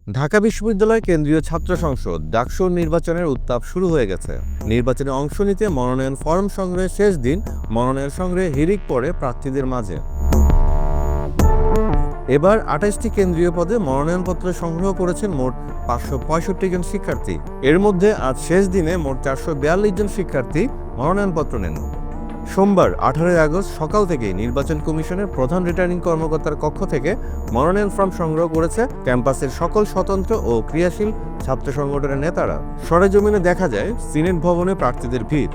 ঢাকা বিশ্ববিদ্যালয় কেন্দ্রীয় ছাত্র সংসদ ডাকসু নির্বাচনের উত্তাপ শুরু হয়ে গেছে। নির্বাচনে অংশ নিতে মনোনয়ন ফরম সংগ্রহের শেষ দিন মনোনয়ন সংগ্রহে হিড়িক পড়ে প্রার্থীদের মাঝে। এবার ২৮টি কেন্দ্রীয় পদে মনোনয়নপত্র সংগ্রহ করেছেন মোট ৫৬৫ জন শিক্ষার্থী। এর মধ্যে আজ শেষ দিনে মোট ৪৪২ জন শিক্ষার্থী মনোনয়নপত্র নেন। সোমবার ১৮ আগস্ট সকাল থেকেই নির্বাচন কমিশনের প্রধান রিটার্নিং কর্মকর্তার কক্ষ থেকে মনোনয়ন ফর্ম সংগ্রহ করেছে ক্যাম্পাসের সকল স্বতন্ত্র ও ক্রিয়াশীল ছাত্র সংগঠনের নেতারা। সরেজমিনে দেখা যায় সিনেট ভবনে প্রার্থীদের ভিড়।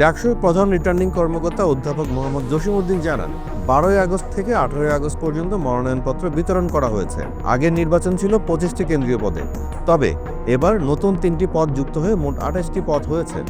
ডাকসুর প্রধান রিটার্নিং কর্মকর্তা অধ্যাপক মোহাম্মদ জসিমউদ্দিন জানান, ১২ আগস্ট থেকে ১৮ আগস্ট পর্যন্ত মনোনয়নপত্র বিতরণ করা হয়েছে। আগের নির্বাচন ছিল ২৫টি কেন্দ্রীয় পদে, তবে এবার নতুন ৩টি পদ যুক্ত হয়ে মোট ২৮টি পদ হয়েছে।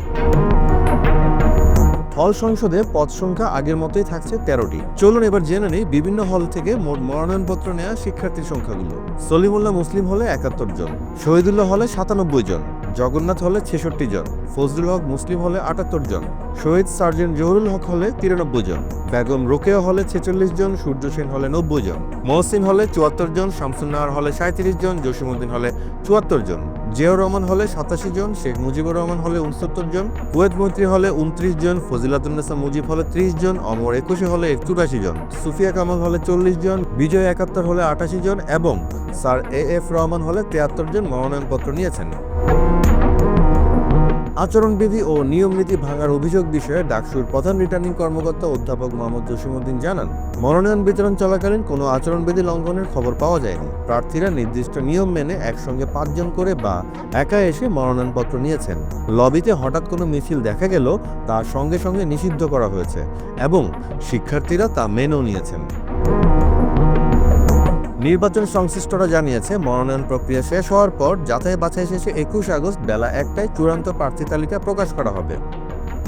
হল সংসদে পদ সংখ্যা আগের মতোই থাকছে ১৩টি। চলুন এবার জেনে নেই বিভিন্ন হল থেকে মোট মনোনয়নপত্র নেওয়া শিক্ষার্থীর সংখ্যাগুলো। সলিমুল্লাহ মুসলিম হলে ৭১ জন, শহীদুল্লাহ হলে ৯৭ জন, জগন্নাথ হলে ৬৬ জন, ফজলুল হক মুসলিম হলে ৭৮ জন, শহীদ সার্জেন্ট জহুরুল হক হলে ৯৩ জন, বেগম রোকেয়া হলে ৪৬ জন, সূর্য সেন হলে ৯০ জন, মহসিন হলে ৭৪ জন, শামসুন্নাহার হলে ৩৭ জন, জসিমউদ্দিন হলে ৭৪ জন, জিয়াউর রহমান হলে ৮৭ জন, শেখ মুজিবুর রহমান হলে ৬৯ জন, কুয়েত মৈত্রী হলে ২৯ জন, ফজিলাতুন্নেসা মুজিব হলে ৩০ জন, অমর একুশে হলে ৮৪ জন, সুফিয়া কামাল হলে ৪০ জন, বিজয় ৭১ হলে ৮৮ জন এবং স্যার এএফ রহমান হলে ৭৩ জন মনোনয়নপত্র নিয়েছেন। আচরণবিধি ও নিয়মনীতি ভাঙার অভিযোগ বিষয়ে ডাকসুর প্রধান রিটার্নিং কর্মকর্তা অধ্যাপক মোহাম্মদ জসিমউদ্দিন জানান, মনোনয়ন বিতরণ চলাকালীন কোনো আচরণবিধি লঙ্ঘনের খবর পাওয়া যায়নি। প্রার্থীরা নির্দিষ্ট নিয়ম মেনে একসঙ্গে ৫ জন করে বা একা এসে মনোনয়নপত্র নিয়েছেন। লবিতে হঠাৎ কোনো মিছিল দেখা গেল তা সঙ্গে সঙ্গে নিষিদ্ধ করা হয়েছে এবং শিক্ষার্থীরা তা মেনেও নিয়েছেন। নির্বাচন সংশ্লিষ্টরা জানিয়েছে, মনোনয়ন প্রক্রিয়া শেষ হওয়ার পর যাচাই বাছাই শেষে ২১ আগস্ট বেলা ১টায় চূড়ান্ত প্রার্থী তালিকা প্রকাশ করা হবে।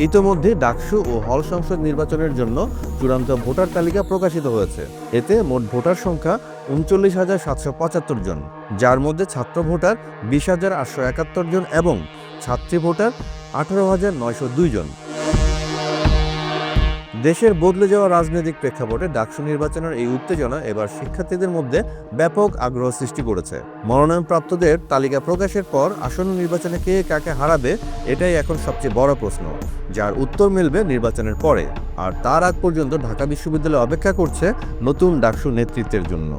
ইতোমধ্যে ডাকসু ও হল সংসদ নির্বাচনের জন্য চূড়ান্ত ভোটার তালিকা প্রকাশিত হয়েছে। এতে মোট ভোটার সংখ্যা ৩৯,৭৭৫ জন, যার মধ্যে ছাত্র ভোটার ২০,৮৭১ জন এবং ছাত্রী ভোটার ১৮,৯০২ জন। দেশের বদলে যাওয়া রাজনৈতিক প্রেক্ষাপটে ডাকসু নির্বাচনের এই উত্তেজনা এবার শিক্ষার্থীদের মধ্যে ব্যাপক আগ্রহ সৃষ্টি করেছে। মনোনয়নপ্রাপ্তদের তালিকা প্রকাশের পর আসন্ন নির্বাচনে কে কাকে হারাবে এটাই এখন সবচেয়ে বড় প্রশ্ন, যার উত্তর মিলবে নির্বাচনের পরে। আর তার আগ পর্যন্ত ঢাকা বিশ্ববিদ্যালয় অপেক্ষা করছে নতুন ডাকসু নেতৃত্বের জন্য।